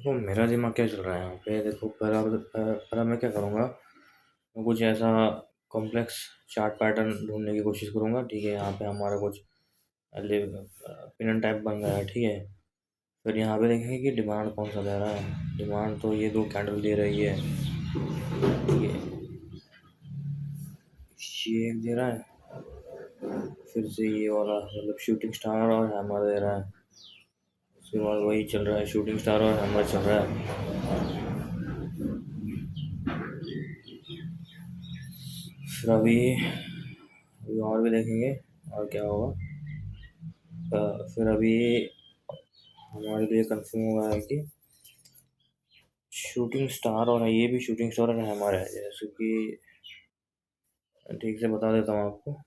देखो मेरा दिमाग क्या चल रहा है यहाँ पे। देखो पहला मैं क्या करूँगा, मैं कुछ ऐसा कॉम्प्लेक्स चार्ट पैटर्न ढूंढने की कोशिश करूँगा। ठीक है, यहाँ पे हमारा कुछ पिन टाइप बन गया है। ठीक है, फिर यहाँ पे देखेंगे कि डिमांड कौन सा दे रहा है। डिमांड तो ये दो कैंडल दे रही है। ठीक है, ये एक दे रहा है, फिर से ये वाला मतलब शूटिंग स्टार और हैमर दे रहा है। उसके बाद वही चल रहा है, शूटिंग स्टार और हैमर चल रहा है। फिर अभी और भी देखेंगे और क्या होगा। फिर अभी हमारे लिए कंफर्म हुआ है कि शूटिंग स्टार और ये भी शूटिंग स्टार और हमारा है। जैसे कि ठीक से बता देता हूँ आपको।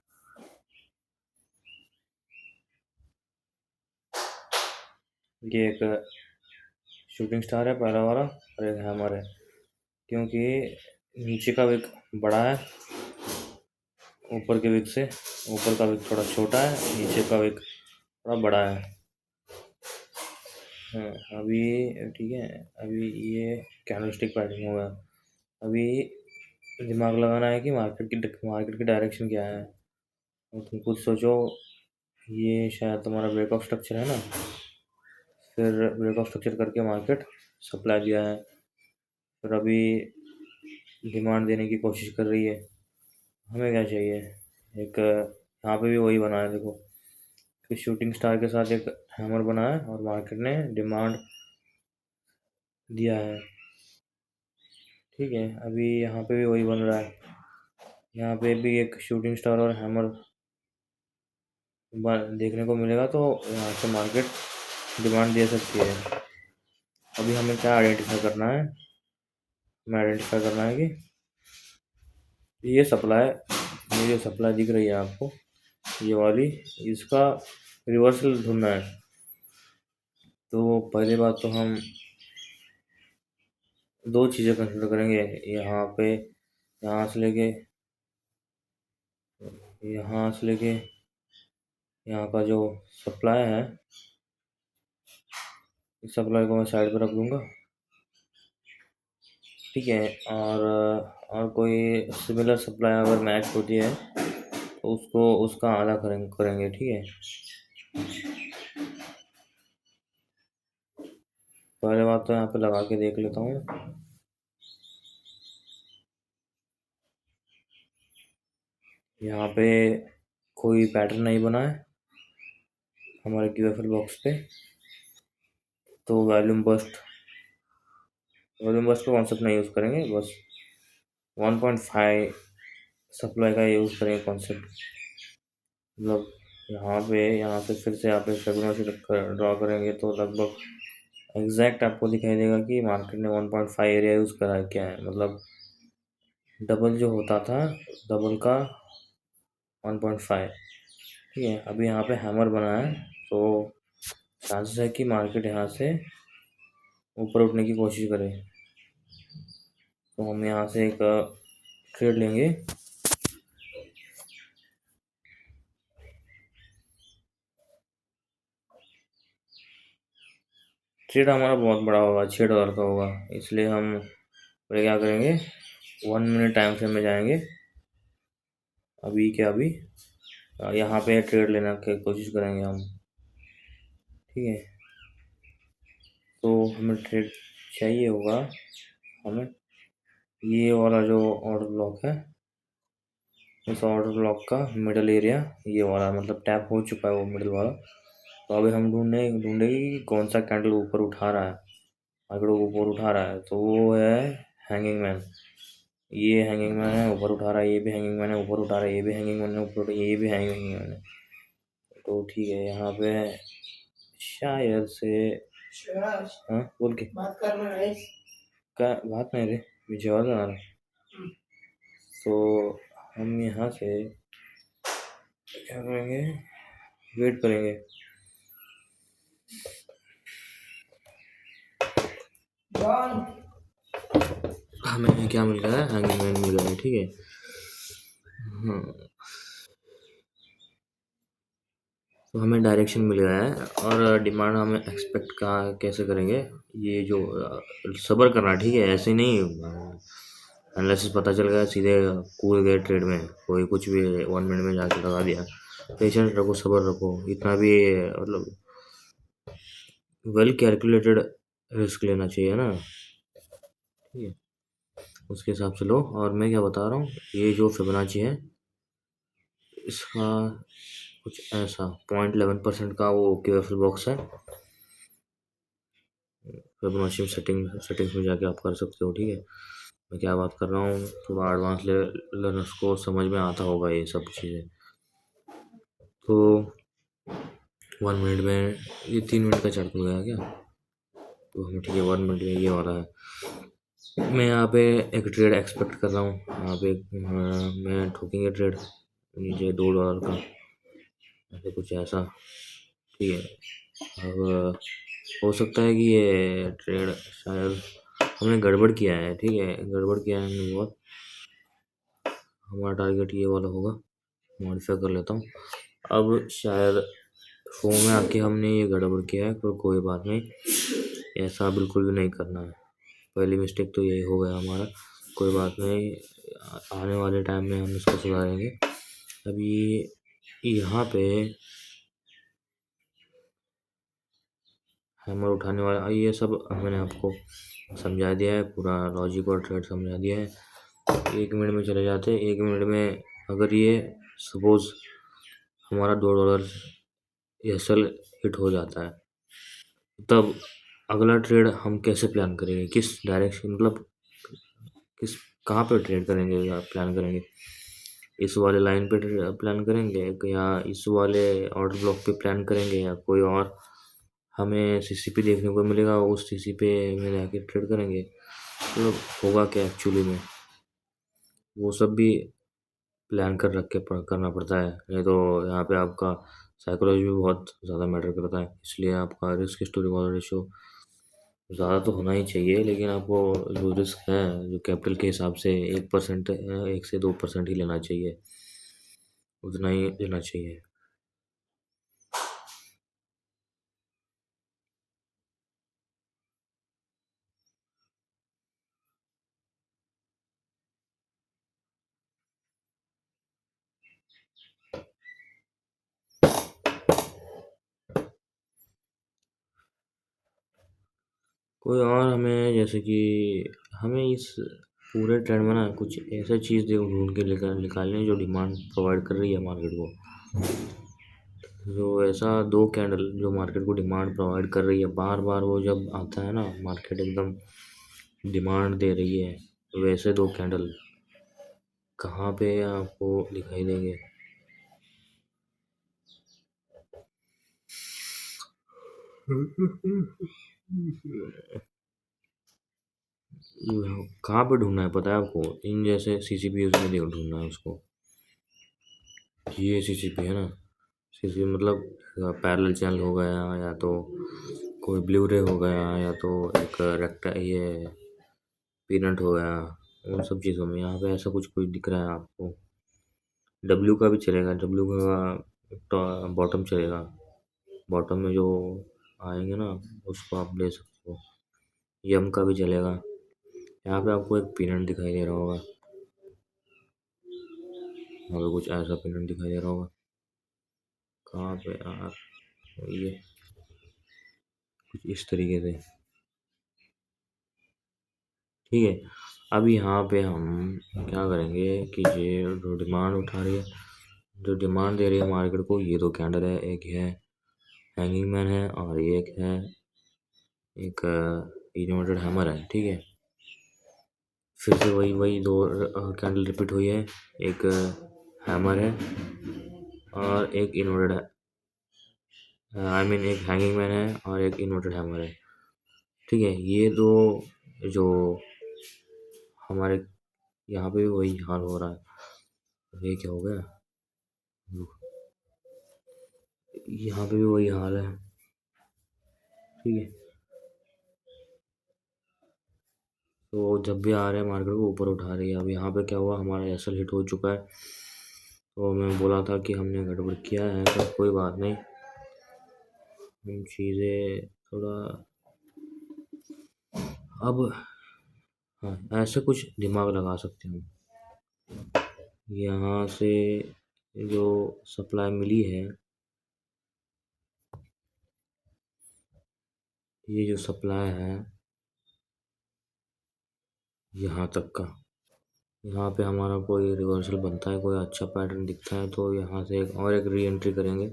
ये एक शूटिंग स्टार है पहला वाला, और एक हैमर है। क्योंकि नीचे का विक बड़ा है ऊपर के विक से, ऊपर का विक थोड़ा छोटा है, नीचे का विक थोड़ा बड़ा है। हाँ, अभी ठीक है। अभी ये कैंडलस्टिक पैटर्न हुआ है। अभी दिमाग लगाना है कि मार्केट की डायरेक्शन क्या है। और तुम खुद सोचो, ये शायद तुम्हारा ब्रेक ऑफ स्ट्रक्चर है ना। फिर ब्रेक ऑफ स्ट्रक्चर करके मार्केट सप्लाई दिया है। फिर अभी डिमांड देने की कोशिश कर रही है। हमें क्या चाहिए, एक यहाँ पे भी वही बना है देखो, कि शूटिंग स्टार के साथ एक हैमर बना है और मार्केट ने डिमांड दिया है। ठीक है, अभी यहाँ पे भी वही बन रहा है। यहाँ पे भी एक शूटिंग स्टार और हैमर देखने को मिलेगा, तो यहाँ से मार्केट डिमांड दे सकती है। अभी हमें क्या आइडेंटिफाई करना है, हमें आइडेंटिफाई करना है कि ये सप्लाई, ये जो सप्लाई दिख रही है आपको, ये वाली, इसका रिवर्सल ढूंढना है। तो पहली बात तो हम दो चीज़ें कंसिडर करेंगे। यहाँ पे यहाँ से लेके यहाँ का जो सप्लाई है, इस सप्लाई को मैं साइड पर रख दूँगा। ठीक है, और कोई सिमिलर सप्लाई अगर मैच होती है तो उसको उसका आधा करेंगे। ठीक है, पहले बात तो यहाँ पे लगा के देख लेता हूँ। यहाँ पे कोई पैटर्न नहीं बना है हमारे QFL बॉक्स पे, तो वॉल्यूम बस्ट का कॉन्सेप्ट नहीं यूज़ करेंगे। बस 1.5 सप्लाई का यूज़ करेंगे कॉन्सेप्ट। मतलब यहाँ से फिर से आप एक फिबोनाची ड्रॉ करेंगे तो लगभग एग्जैक्ट आपको दिखाई देगा कि मार्केट ने 1.5 एरिया यूज़ करा है क्या है। मतलब डबल जो होता था, डबल का 1.5। ठीक है, अभी यहाँ पे हैमर बना है, तो चांसेस है कि मार्केट यहाँ से ऊपर उठने की कोशिश करे। तो हम यहाँ से एक ट्रेड लेंगे। ट्रेड हमारा बहुत बड़ा होगा, $6 का होगा, इसलिए हम फिर क्या करेंगे, 1 मिनट टाइम फ्रेम में जाएंगे। अभी क्या अभी यहाँ पे ट्रेड लेना की कोशिश करेंगे हम। ठीक है, तो हमें ट्रेड चाहिए होगा, हमें ये वाला जो ऑर्डर ब्लॉक है, इस ऑर्डर ब्लॉक का मिडल एरिया ये वाला, मतलब टैप हो चुका है वो मिडल वाला। तो अभी हम ढूंढेंगे कि कौन सा कैंडल ऊपर उठा रहा है, अगर वो ऊपर उठा रहा है तो वो है हैंगिंग मैन। ये हैंगिंग मैन है, ऊपर उठा रहा है, ये भी हैंगिंग मैन है, ऊपर उठा रहा है, ये भी हैंगिंग मैन है, ऊपर उठा, ये भी हैंगिंग मैन है। तो ठीक है, यहाँ पे शायद से हाँ बोल के बात करना है क्या, बात नहीं रे, मुझे और आ रहा। तो हम यहाँ से क्या करेंगे, वेट करेंगे। हमें क्या मिल रहा है, हैंगिंग मैन मिल रहा है। ठीक है, हाँ, तो हमें डायरेक्शन मिल गया है और डिमांड हम एक्सपेक्ट कहाँ कैसे करेंगे। ये जो सब्र करना, ठीक है, ऐसे नहीं एनालिसिस पता चल गया सीधे कूद गए ट्रेड में, कोई कुछ भी 1 मिनट में जाके लगा दिया। पेशेंस रखो, सब्र रखो, इतना भी मतलब वेल कैलकुलेटेड रिस्क लेना चाहिए ना, ठीक है, उसके हिसाब से लो। और मैं क्या बता रहा हूँ, ये जो फिबोनाची है इसका कुछ ऐसा 0.11% का वो क्यूएफएल बॉक्स है। फिबोनाची सेटिंग्स में जाके आप कर सकते हो, ठीक है। मैं क्या बात कर रहा हूँ, थोड़ा एडवांस लर्नर्स को समझ में आता होगा ये सब चीज़ें। तो 1 मिनट में ये 3 मिनट का चार्ट हो गया क्या, तो हम ठीक है 1 मिनट में ये वाला है। मैं यहाँ पे एक ट्रेड एक्सपेक्ट कर रहा हूँ, यहाँ पे मैं ठोकेंगे ट्रेड नीचे $2 का, ऐसे कुछ ऐसा, ठीक है। अब हो सकता है कि ये ट्रेड शायद हमने गड़बड़ किया है, ठीक है, गड़बड़ किया है हमने बहुत। हमारा टारगेट ये वाला होगा, मॉडिफाई कर लेता हूँ। अब शायद फ़ोन में आके हमने ये गड़बड़ किया है, पर कोई बात नहीं, ऐसा बिल्कुल भी नहीं करना है। पहली मिस्टेक तो यही हो गया हमारा, कोई बात नहीं, आने वाले टाइम में हम इसको सुधारेंगे। अभी यहाँ पे हैमर उठाने वाला ये सब मैंने आपको समझा दिया है, पूरा लॉजिक और ट्रेड समझा दिया है। 1 मिनट में चले जाते हैं, 1 मिनट में अगर ये सपोज हमारा $2 एसएल हिट हो जाता है, तब अगला ट्रेड हम कैसे प्लान करेंगे, किस डायरेक्शन, मतलब किस कहाँ पे ट्रेड करेंगे या प्लान करेंगे, इस वाले लाइन पे प्लान करेंगे या इस वाले ऑर्डर ब्लॉक पे प्लान करेंगे, या कोई और हमें सीसीपी देखने को मिलेगा उस सीसीपी में जाके ट्रेड करेंगे, मतलब होगा क्या एक्चुअली में, वो सब भी प्लान कर रख के करना पड़ता है। नहीं तो यहाँ पे आपका साइकोलॉजी भी बहुत ज़्यादा मैटर करता है, इसलिए आपका रिस्क टू रिवॉर्ड रेशो ज़्यादा तो होना ही चाहिए, लेकिन आपको जो रिस्क है जो कैपिटल के हिसाब से 1%, 1 से 2% ही लेना चाहिए, उतना ही लेना चाहिए। कोई और हमें जैसे कि हमें इस पूरे ट्रेंड में ना कुछ ऐसा चीज़ देखो ढूंढ के लेकर निकालनी है जो डिमांड प्रोवाइड कर रही है मार्केट को, जो ऐसा दो कैंडल जो मार्केट को डिमांड प्रोवाइड कर रही है, बार बार वो जब आता है ना मार्केट एकदम डिमांड दे रही है, तो वैसे दो कैंडल कहाँ पे आपको दिखाई देंगे। कहाँ पे ढूंढना है पता है आपको, इन जैसे सीसीपी में देखो ढूंढना है उसको, ये सीसीपी है ना, सीसीपी मतलब पैरेलल चैनल हो गया, या तो कोई ब्लू रे हो गया, या तो एक रेक्टा ये पीनट हो गया, उन सब चीज़ों में यहाँ पे ऐसा कुछ कोई दिख रहा है आपको। डब्ल्यू का भी चलेगा, डब्ल्यू का बॉटम चलेगा, बॉटम में जो आएंगे ना उसको आप ले सकते हो। यम का भी चलेगा, यहाँ पे आपको एक पीनट दिखाई दे रहा होगा, यहाँ पे कुछ ऐसा पीनट दिखाई दे रहा होगा, कहाँ पे यार, ये कुछ इस तरीके से, ठीक है। अब यहाँ पे हम क्या करेंगे कि ये जो डिमांड उठा रही है, जो डिमांड दे रही है मार्केट को, ये दो कैंडल है, एक है हैंगिंग मैन है और एक है एक इन्वर्टेड हैमर है, ठीक है। फिर से वही वही दो कैंडल रिपीट हुई है, एक हैमर है और एक इन्वर्टेड है, आई मीन एक हैंगिंग मैन है और एक इन्वर्टेड हैमर है, ठीक है। ये दो जो हमारे यहाँ पे भी वही हाल हो रहा है, ये क्या हो गया, यहाँ पे भी वही हाल है, ठीक है। तो जब भी आ रहे हैं मार्केट को ऊपर उठा रही है। अब यहाँ पे क्या हुआ, हमारा एसएल हिट हो चुका है, तो मैं बोला था कि हमने गड़बड़ किया है, पर कोई बात नहीं, हम चीज़ें थोड़ा अब हाँ, ऐसे कुछ दिमाग लगा सकते हैं हम। यहाँ से जो सप्लाई मिली है, ये जो सप्लाई है यहाँ तक का, यहाँ पे हमारा कोई रिवर्सल बनता है, कोई अच्छा पैटर्न दिखता है तो यहाँ से एक री एंट्री करेंगे।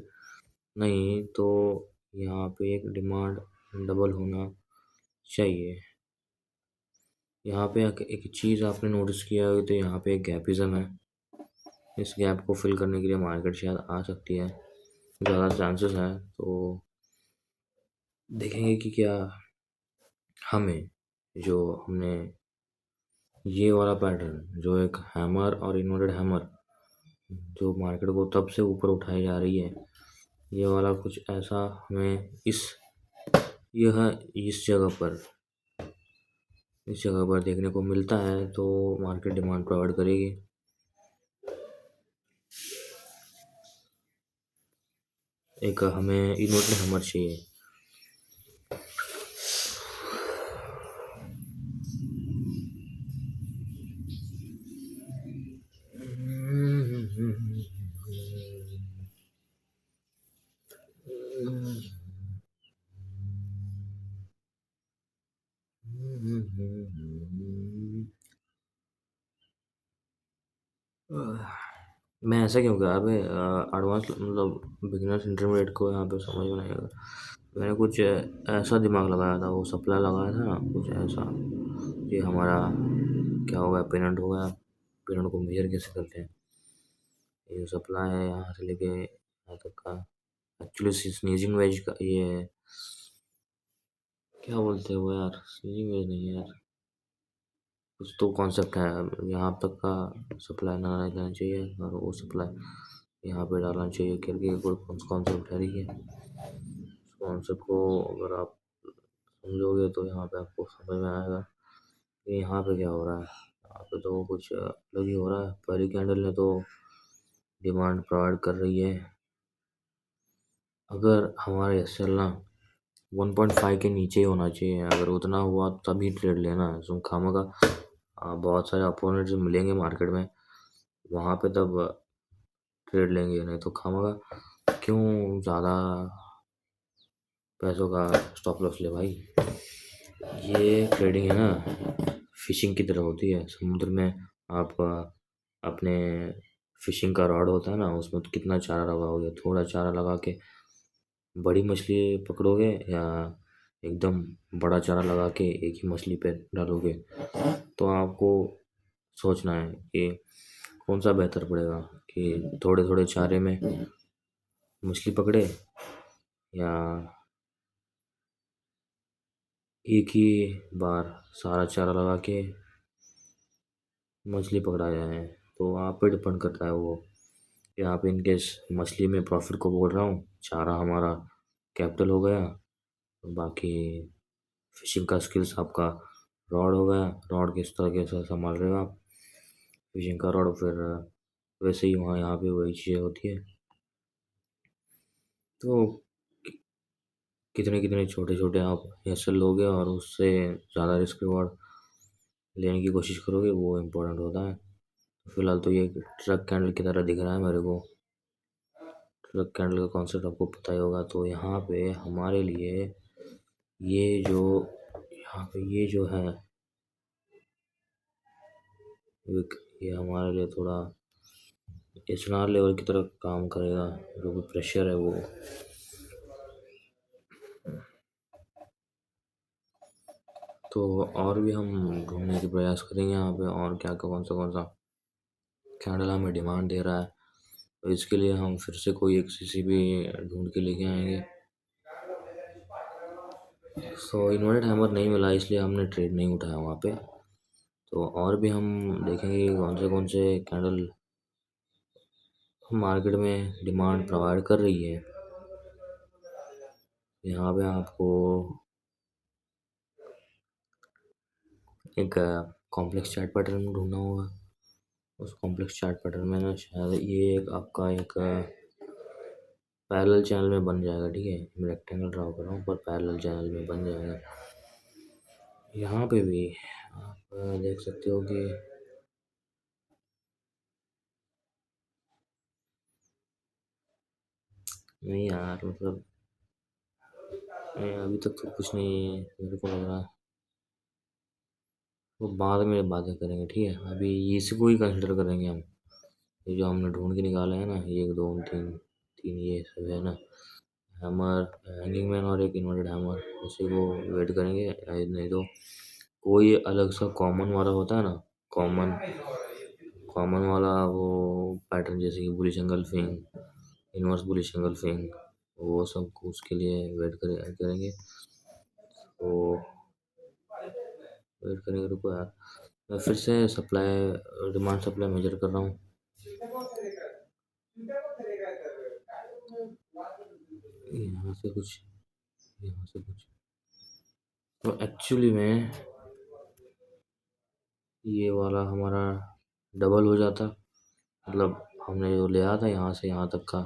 नहीं तो यहाँ पे एक डिमांड डबल होना चाहिए। यहाँ पे एक चीज़ आपने नोटिस किया हो तो यहाँ पे एक गैपिज्म है। इस गैप को फिल करने के लिए मार्केट शायद आ सकती है, ज़्यादा चांसेस है। तो देखेंगे कि क्या हमें जो हमने ये वाला पैटर्न, जो एक हैमर और इन्वर्टेड हैमर जो मार्केट को तब से ऊपर उठाई जा रही है, ये वाला कुछ ऐसा हमें यह इस जगह पर देखने को मिलता है तो मार्केट डिमांड प्रोवाइड करेगी। एक हमें इन्वर्टेड हैमर चाहिए। मैं ऐसा क्यों किया अबे? एडवांस मतलब बिगिनर्स इंटरमीडिएट को यहाँ पे समझ में नहीं आएगा। मैंने कुछ ऐसा दिमाग लगाया था, वो सप्लाई लगाया था ना कुछ ऐसा कि हमारा क्या हो गया, पेरेंट हो गया। पेरेंट को मेजर कैसे करते हैं? ये जो सप्लाई है यहाँ से लेके यहाँ तक का, एक्चुअली स्नीजिंग वेज का ये क्या बोलते हैं वो यार, स्नीजिंग वेज नहीं है यार, कुछ तो कॉन्सेप्ट है। यहाँ तक का सप्लाई ना रहना चाहिए और वो सप्लाई यहाँ पे डालना चाहिए करके कोई कॉन्सेप्ट है। देखिए कॉन्सेप्ट को अगर आप समझोगे तो यहाँ पे आपको समझ में आएगा कि यहाँ पे क्या हो रहा है। यहाँ पे तो कुछ अलग ही हो रहा है। पहली कैंडल ने तो डिमांड प्रोवाइड कर रही है। अगर हमारा एस ना 1.5 के नीचे ही होना चाहिए, अगर उतना हुआ तभी ट्रेड लेना है। तुम खामगा बहुत सारे अपोनेंट्स मिलेंगे मार्केट में, वहाँ पे तब ट्रेड लेंगे, नहीं तो खामगा क्यों ज़्यादा पैसों का स्टॉप लॉस ले भाई। ये ट्रेडिंग है ना, फिशिंग की तरह होती है। समुद्र में आप अपने फिशिंग का रॉड होता है ना, उसमें तो कितना चारा लगाओगे? थोड़ा चारा लगा के बड़ी मछली पकड़ोगे या एकदम बड़ा चारा लगा के एक ही मछली पे डालोगे? तो आपको सोचना है कि कौन सा बेहतर पड़ेगा, कि थोड़े थोड़े चारे में मछली पकड़े या एक ही बार सारा चारा लगा के मछली पकड़ा जाए। तो आप पे डिपेंड करता है वो। यहाँ पे इनकेस मछली में प्रॉफिट को बोल रहा हूँ, चारा हमारा कैपिटल हो गया, बाकी फिशिंग का स्किल्स आपका रॉड हो गया। रॉड किस तरीके से संभाल रहे हो आप फिशिंग का रॉड, फिर वैसे ही वहाँ यहाँ पे वही चीज़ें होती है। तो कितने कितने छोटे छोटे आप एसएल लोगे और उससे ज़्यादा रिस्क रिवॉर्ड लेने की कोशिश करोगे, वो इम्पोर्टेंट होता है। फिलहाल तो ये ट्रक कैंडल की तरह दिख रहा है मेरे को। ट्रक कैंडल का कॉन्सेप्ट आपको पता ही होगा। तो यहाँ पे हमारे लिए ये जो यहाँ पे ये जो है ये हमारे लिए थोड़ा एचएनआर लेवल की तरह काम करेगा। जो भी प्रेशर है वो तो और भी हम ढूंढने की प्रयास करेंगे यहाँ पे, और क्या कौन सा कैंडल हमें डिमांड दे रहा है। तो इसके लिए हम फिर से कोई एक सीसीबी ढूंढ के लेके आएंगे। सो इन्वर्टेड हैमर नहीं मिला इसलिए हमने ट्रेड नहीं उठाया वहाँ पे। तो और भी हम देखेंगे कौन से कैंडल मार्केट में डिमांड प्रोवाइड कर रही है। यहाँ पे आपको एक कॉम्प्लेक्स चार्ट पैटर्न ढूंढना होगा। उस कॉम्प्लेक्स चार्ट पैटर्न में ना शायद ये एक आपका एक पैरेलल चैनल में बन जाएगा, ठीक है। मैं रेक्टेंगल ड्रा कर रहा हूँ पर पैरेलल चैनल में बन जाएगा। यहाँ पे भी आप देख सकते हो कि नहीं यार, मतलब अभी तक तो कुछ नहीं है मेरे को लग रहा है। वो बाद में बातें करेंगे, ठीक है। अभी इसी को ही कंसिडर करेंगे हम। ये जो हमने ढूंढ के निकाले हैं ना, ये 1 2 3 3 ये सब है ना, हैमर, हैंगिंग मैन और एक इन्वर्टेड हैमर, उसी को वेट करेंगे। नहीं तो कोई अलग सा कॉमन वाला होता है ना, कॉमन कॉमन वाला वो पैटर्न, जैसे कि bullish engulfing, inverse bullish engulfing, वो सब उसके लिए करेंगे। तो वेट करेंगे, रुको यार। मैं फिर से सप्लाई, डिमांड सप्लाई मेजर कर रहा हूँ। यहाँ से कुछ, यहाँ से कुछ, तो एक्चुअली में ये वाला हमारा डबल हो जाता। मतलब हमने जो लिया था यहाँ से यहाँ तक का,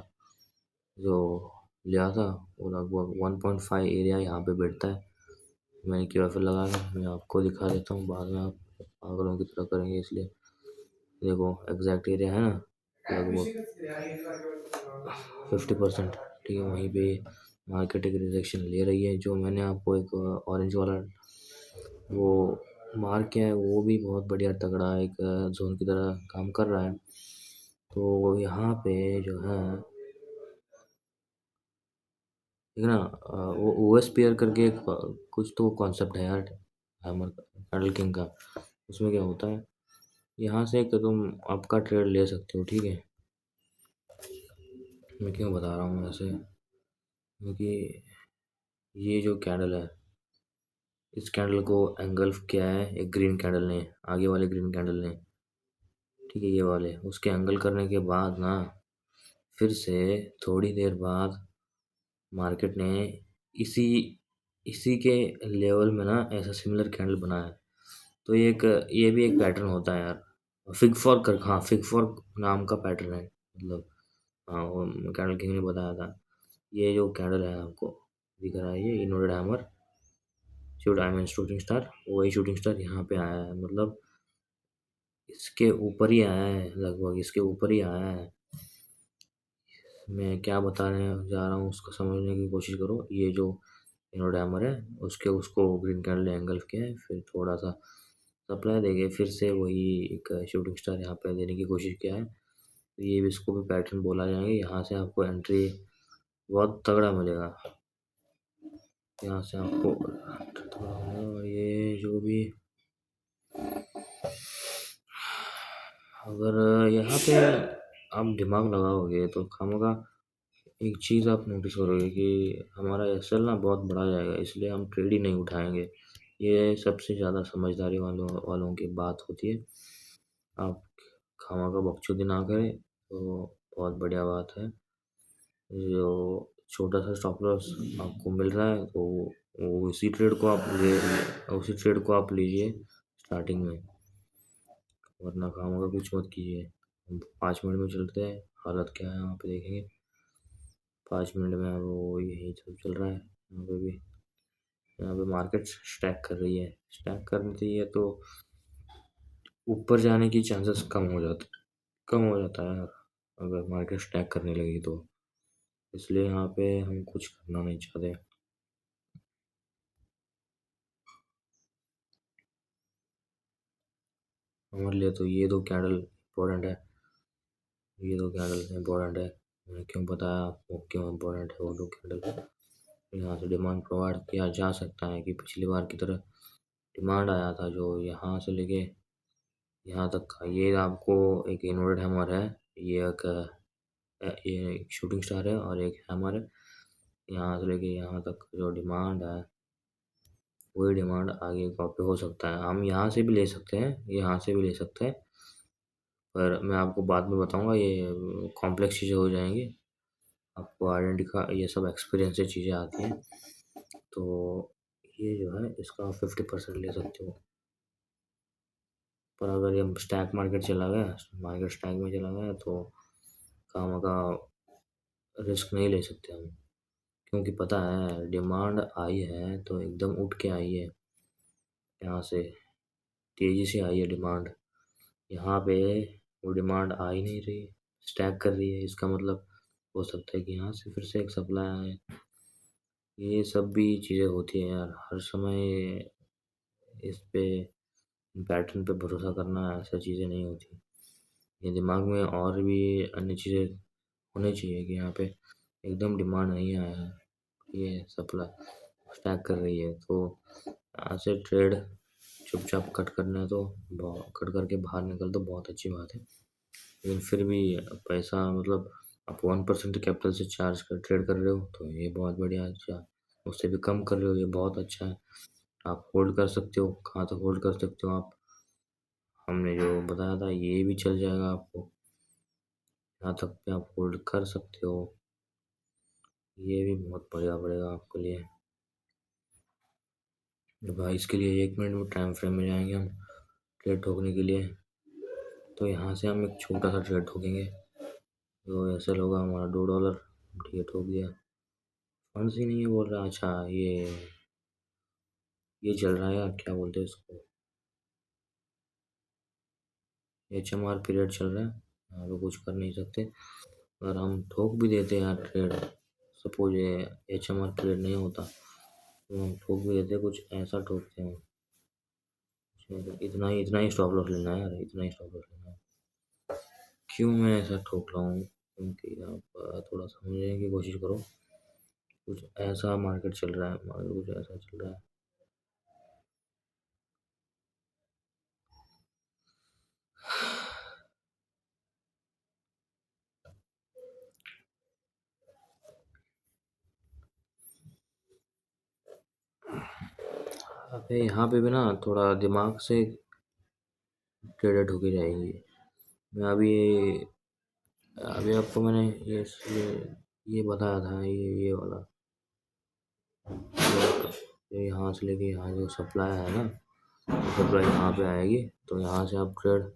जो लिया था, वो लगभग 1.5 एरिया यहाँ पे बैठता है। मैंने क्यूएफएल लगा के मैं आपको दिखा देता हूँ, बाद में आप पागलों की तरह करेंगे, इसलिए देखो एग्जैक्ट एरिया है ना, लगभग 50%, ठीक है। वहीं पे मार्केट एक रिजेक्शन ले रही है। जो मैंने आपको एक ऑरेंज वाला वो मार्क किया है, वो भी बहुत बढ़िया तगड़ा एक जोन की तरह काम कर रहा है। तो यहाँ पे जो है, ठीक है ना, वो ओएस पेयर करके एक कुछ तो कॉन्सेप्ट है यार, हैमर कैंडल किंग का। उसमें क्या होता है, यहाँ से कि तुम आपका ट्रेड ले सकते हो, ठीक है। मैं क्यों बता रहा हूँ ऐसे, क्योंकि ये जो कैंडल है, इस कैंडल को एंगल्फ किया है एक ग्रीन कैंडल ने, आगे वाले ग्रीन कैंडल ने, ठीक है। ये वाले उसके एंगल करने के बाद ना, फिर से थोड़ी देर बाद मार्केट ने इसी इसी के लेवल में ना ऐसा सिमिलर कैंडल बनाया है। तो ये भी एक पैटर्न होता है यार, फिग फॉर कर, हाँ, फिग फॉर नाम का पैटर्न है, मतलब। हाँ, वो कैंडल किंग ने बताया था। ये जो कैंडल है आपको दिख रहा है, ये inverted hammer, shoot I mean shooting star, वही शूटिंग स्टार यहाँ पे आया है, मतलब इसके ऊपर ही आया है, लगभग इसके ऊपर ही आया है। मैं क्या बताने जा रहा हूँ उसको समझने की कोशिश करो। ये जो इनोडैमर है, उसके उसको ग्रीन कैंडल ने एंगल्फ किया है, फिर थोड़ा सा सप्लाई देके फिर से वही एक शूटिंग स्टार यहाँ पे देने की कोशिश किया है। तो ये भी, इसको भी पैटर्न बोला जाएंगे। यहाँ से आपको एंट्री बहुत तगड़ा मिलेगा, यहाँ से आपको और ये जो भी, अगर यहाँ पे आप दिमाग लगाओगे तो खामखा एक चीज़ आप नोटिस करोगे कि हमारा एसएल ना बहुत बढ़ा जाएगा, इसलिए हम ट्रेड ही नहीं उठाएंगे। ये सबसे ज़्यादा समझदारी वालों वालों की बात होती है। आप खामखा बकचोदी ना करें तो बहुत बढ़िया बात है। जो छोटा सा स्टॉप लॉस आपको मिल रहा है, तो वो उसी ट्रेड को आप लीजिए स्टार्टिंग में, वरना खामखा कुछ मत कीजिए। हम 5 मिनट में चलते हैं, हालत क्या है यहाँ पे देखेंगे। 5 मिनट में अब वो यही सब चल रहा है यहाँ पे भी। यहाँ पे मार्केट स्टैक कर रही है, स्टैक करती है तो ऊपर जाने की चांसेस कम हो जाता है यार, अगर मार्केट स्टैक करने लगी तो। इसलिए यहाँ पे हम कुछ करना नहीं चाहते। हमारे लिए तो ये दो कैंडल इम्पोर्टेंट है, ये दो कैंडल इम्पोर्टेंट है। मैंने क्यों बताया आपको क्यों इम्पोर्टेंट है वो दो कैंडल। यहाँ से डिमांड प्रोवाइड किया जा सकता है कि पिछली बार की तरह डिमांड आया था जो यहाँ से लेके यहाँ तक का। ये आपको एक इन्वर्टेड हैमर है, ये एक शूटिंग स्टार है और एक हैमर है। यहाँ से लेके यहाँ तक जो डिमांड है, वही डिमांड आगे कॉपी हो सकता है। हम यहाँ से भी ले सकते हैं, यहाँ से भी ले सकते हैं, पर मैं आपको बाद में बताऊँगा। ये कॉम्प्लेक्स चीज़ें हो जाएंगी, आपको आइडेंटिफाई, ये सब एक्सपीरियंस से चीज़ें आती हैं। तो ये जो है इसका 50% ले सकते हो। पर अगर ये स्टैक मार्केट चला गया, मार्केट स्टैक में चला गया, तो खामखा रिस्क नहीं ले सकते हम, क्योंकि पता है डिमांड आई है तो एकदम उठ के आई है। यहाँ से तेज़ी से आई है डिमांड। यहाँ पे वो डिमांड आ ही नहीं रही, स्टैक कर रही है। इसका मतलब हो सकता है कि यहाँ से फिर से एक सप्लाई आए। ये सब भी चीज़ें होती हैं यार, हर समय इस पे पैटर्न पे भरोसा करना, ऐसा चीज़ें नहीं होती। ये दिमाग में और भी अन्य चीज़ें होनी चाहिए कि यहाँ पे एकदम डिमांड नहीं आया है, ये सप्लाई स्टैक कर रही है, तो यहाँ से ट्रेड चुपचाप कट करना है तो कट करके बाहर निकल तो बहुत अच्छी बात है। लेकिन फिर भी पैसा मतलब आप 1% कैपिटल से चार्ज कर ट्रेड कर रहे हो तो ये बहुत बढ़िया। अच्छा, उससे भी कम कर रहे हो, ये बहुत अच्छा है। आप होल्ड कर सकते हो, कहाँ तक होल्ड कर सकते हो आप, हमने जो बताया था ये भी चल जाएगा आपको, यहाँ तक पे आप होल्ड कर सकते हो। ये भी बहुत बढ़िया पड़ेगा आपके लिए। तो भाई इसके लिए 1 मिनट में टाइम फ्रेम में जाएंगे हम ट्रेड ठोकने के लिए। तो यहाँ से हम एक छोटा सा ट्रेड ठोकेंगे, तो ऐसा होगा हमारा $2। ठीक है, ठोक दिया। फंड्स ही नहीं है बोल रहा। अच्छा, ये चल रहा है यार, क्या बोलते हैं इसको, HMR पीरियड चल रहा है। यहाँ पे कुछ कर नहीं सकते। अगर हम ठोक भी देते हैं यार ट्रेड, सपोज ये HMR पीरियड नहीं होता तो हम ठोक भी देते, कुछ ऐसा ठोकते हैं। इतना ही स्टॉप लॉस लेना है यार, इतना ही स्टॉप लॉस लेना है। क्यों मैं ऐसा ठोक रहा हूँ, क्योंकि आप थोड़ा समझने की कोशिश करो। कुछ ऐसा मार्केट चल रहा है, मार्केट कुछ ऐसा चल रहा है। अबे यहाँ पे भी ना थोड़ा दिमाग से ट्रेडेड ठोकी जाएगी। मैं अभी अभी आपको मैंने ये बताया था, ये वाला, ये यहाँ से लेके यहाँ जो सप्लाई है ना, सप्लाई यहाँ पे आएगी तो यहाँ से आप ट्रेड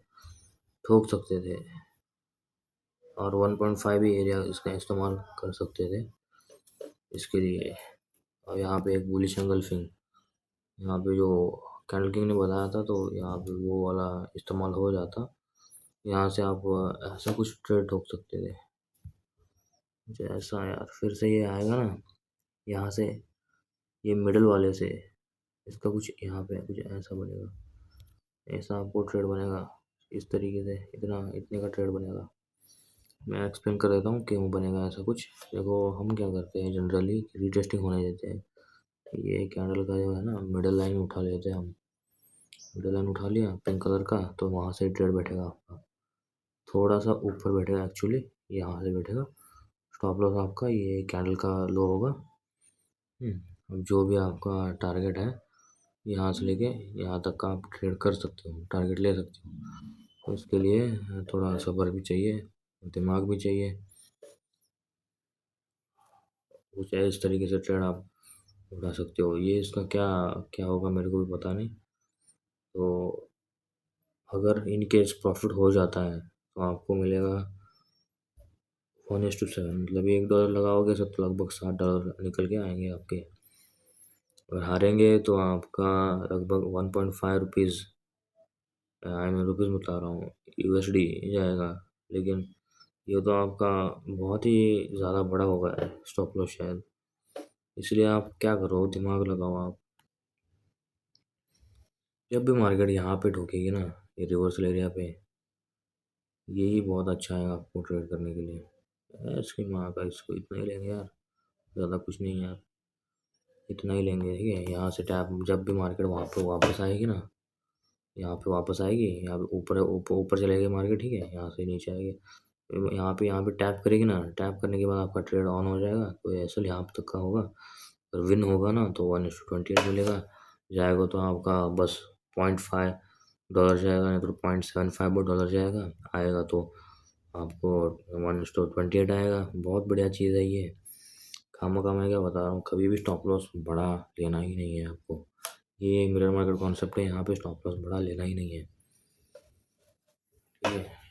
ठोक सकते थे और 1.5 भी एरिया इसका इस्तेमाल कर सकते थे इसके लिए। और यहाँ पे एक बुलिश एंगल्फिंग, यहाँ पे जो कैंडल किंग ने बताया था तो यहाँ पे वो वाला इस्तेमाल हो जाता। यहाँ से आप ऐसा कुछ ट्रेड ठोक सकते थे। मुझे ऐसा यार फिर से ये आएगा ना यहाँ से, ये मिडल वाले से इसका कुछ यहाँ पे कुछ ऐसा बनेगा, ऐसा आपको ट्रेड बनेगा इस तरीके से, इतना इतने का ट्रेड बनेगा। मैं एक्सप्लेन कर देता हूँ क्यों बनेगा ऐसा कुछ। देखो हम क्या करते हैं जनरली, रीटेस्टिंग होने देते हैं। ये कैंडल का जो है ना मिडल लाइन उठा लेते हैं हम, मिडल लाइन उठा लिया पिंक कलर का, तो वहाँ से ट्रेड बैठेगा आपका, थोड़ा सा ऊपर बैठेगा एक्चुअली, यहाँ से बैठेगा। स्टॉप लॉस आपका ये कैंडल का लो होगा। अब जो भी आपका टारगेट है यहाँ से लेके यहाँ तक का आप ट्रेड कर सकते हो, टारगेट ले सकते हो। तो उसके लिए थोड़ा सब्र भी चाहिए, दिमाग भी चाहिए। कुछ इस तरीके से ट्रेड आप उठा सकते हो। ये इसका क्या क्या होगा मेरे को भी पता नहीं। तो अगर इन केस प्रॉफिट हो जाता है तो आपको मिलेगा 1:7, मतलब $1 लगाओगे तो लगभग $7 निकल के आएंगे आपके। और हारेंगे तो आपका लगभग 1.5 रुपीज़, आई मीन रुपीज़ में बता रहा हूँ, USD जाएगा। लेकिन ये तो आपका बहुत ही ज़्यादा बड़ा होगा स्टॉप लॉस शायद। इसलिए आप क्या करो, दिमाग लगाओ आप। जब भी मार्केट यहाँ पे ठोकेगी ना, ये रिवर्सल एरिया पे, यही बहुत अच्छा है आपको ट्रेड करने के लिए। इसकी माँ का, इसको इतना ही लेंगे यार, ज़्यादा कुछ नहीं यार, इतना ही लेंगे। ठीक है, यहाँ से टैप जब भी मार्केट वहाँ पे वापस आएगी ना, यहाँ पे वापस आएगी, यहाँ पे ऊपर ऊपर ऊपर चलेगी मार्केट, ठीक है, यहाँ से नीचे आएगी, यहाँ पे टैप करेगी ना, टैप करने के बाद आपका ट्रेड ऑन हो जाएगा। तो ऐसा यहाँ तक का होगा, अगर विन होगा ना तो 1:28 मिलेगा। जाएगा तो आपका बस $0.5 जाएगा, नहीं तो $0.75 जाएगा। आएगा तो आपको 1:28 आएगा। बहुत बढ़िया चीज़ है ये। खामखा मैं क्या बता रहा हूँ, कभी भी स्टॉप लॉस बड़ा लेना ही नहीं है आपको। ये मिरर मार्केट कॉन्सेप्ट है, यहाँ पे स्टॉप लॉस बड़ा लेना ही नहीं है। ठीक है,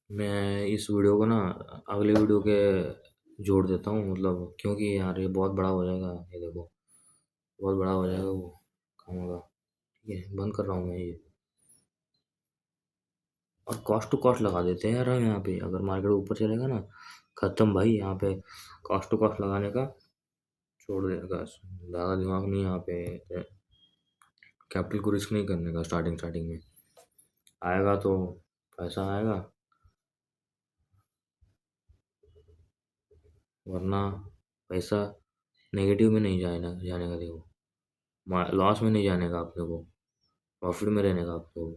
मैं इस वीडियो को ना अगले वीडियो के जोड़ देता हूँ, मतलब क्योंकि यार ये बहुत बड़ा हो जाएगा, ये देखो बहुत बड़ा हो जाएगा वो काम होगा। ठीक है, बंद कर रहा हूँ मैं ये। और कॉस्ट टू कॉस्ट लगा देते हैं यार हम यहाँ पे, अगर मार्केट ऊपर चलेगा ना खत्म भाई, यहाँ पे कॉस्ट टू कॉस्ट लगाने का छोड़ देगा, ज़्यादा दिमाग नहीं यहाँ पे, कैपिटल को रिस्क नहीं करने का स्टार्टिंग स्टार्टिंग में। आएगा तो पैसा आएगा, वरना पैसा नेगेटिव में नहीं जाने का, देखो लॉस में नहीं जाने का अपने को, प्रॉफिट में रहने का आपको।